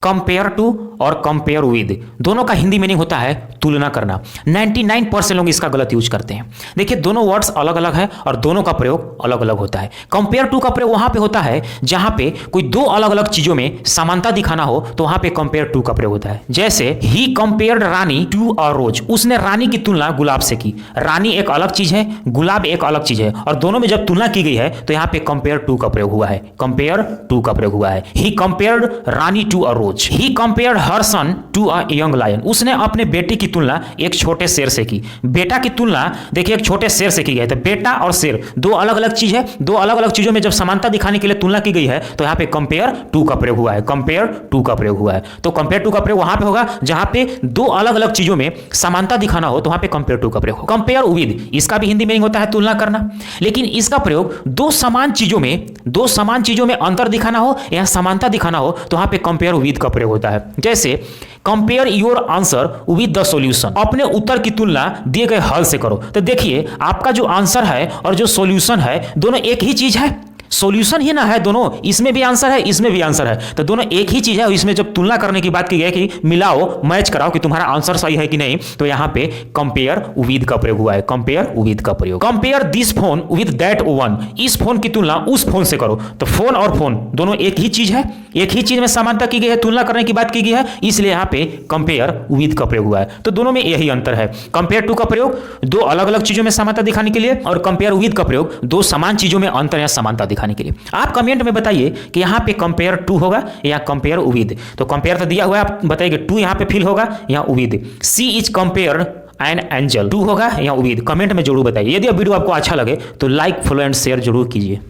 Compare to और compare with दोनों का हिंदी मीनिंग होता है तुलना करना। 99% लोग इसका गलत यूज करते हैं। देखिए दोनों वर्ड्स अलग अलग है और दोनों का प्रयोग अलग अलग होता है। कंपेयर टू का प्रयोग वहां पे होता है जहां पे कोई दो अलग अलग चीजों में समानता दिखाना हो तो वहां पे कंपेयर टू का प्रयोग होता है। जैसे ही कंपेयर्ड रानी टू अ रोज, उसने रानी की तुलना गुलाब से की। रानी एक अलग चीज है, गुलाब एक अलग चीज है और दोनों में जब तुलना की गई है तो यहां पे कंपेयर टू का प्रयोग हुआ है। कंपेयर टू का प्रयोग हुआ है। He compared Rani to a rose. He compared her son to a young lion, उसने अपने बेटे की तुलना एक छोटे शेर से की। बेटा की तुलना देखिए एक छोटे शेर से की गई है। तो बेटा और शेर दो अलग अलग चीज है, दो अलग अलग चीजों में जब समानता दिखाने के लिए तुलना की गई है तो यहां पे कंपेयर टू का प्रयोग हुआ है। कंपेयर टू का प्रयोग हुआ है। तो कंपेयर टू का प्रयोग वहां पे होगा जहां पे दो अलग अलग चीजों में समानता दिखाना हो तो वहां पे कंपेयर टू का प्रयोग होगा। कंपेयर विद, इसका भी हिंदी मीनिंग होता है तुलना करना, लेकिन इसका प्रयोग दो समान चीजों में अंतर दिखाना हो या समानता दिखाना हो तो वहां पे कंपेयर विद का प्रयोग होता है। जैसे compare your answer with the solution, अपने उत्तर की तुलना दिए गए हल से करो। तो देखिए आपका जो आंसर है और जो सॉल्यूशन है दोनों एक ही चीज है, सॉल्यूशन ही ना है दोनों, इसमें भी आंसर है इसमें भी आंसर है, तो दोनों एक ही चीज है। और इसमें जब तुलना करने की बात की गई कि मिलाओ मैच कराओ कि तुम्हारा आंसर सही है कि नहीं, तो यहां पे कंपेयर विद का प्रयोग हुआ है। कंपेयर विद का प्रयोग। Compare this phone with that one, इस फोन की तुलना उस फोन से करो। तो फोन और फोन दोनों एक ही चीज है, एक ही चीज में समानता की गई है, तुलना करने की बात की गई है, इसलिए यहां पे कंपेयर विद का प्रयोग हुआ है। तो दोनों में यही अंतर है। कंपेयर टू का प्रयोग दो अलग अलग चीजों में समानता दिखाने के लिए और कंपेयर विद का प्रयोग दो समान चीजों में अंतर या समानता दिखाने के लिए। आप कमेंट में बताइए कि यहां पे कंपेयर टू होगा या कंपेयर विद। तो कंपेयर तो दिया हुआ है, आप बताइए टू यहां पे फिल होगा या with. She is compare an angel, to होगा या विद। कमेंट में जरूर बताइए। यदि वीडियो आपको अच्छा लगे तो लाइक फॉलो एंड शेयर जरूर कीजिए।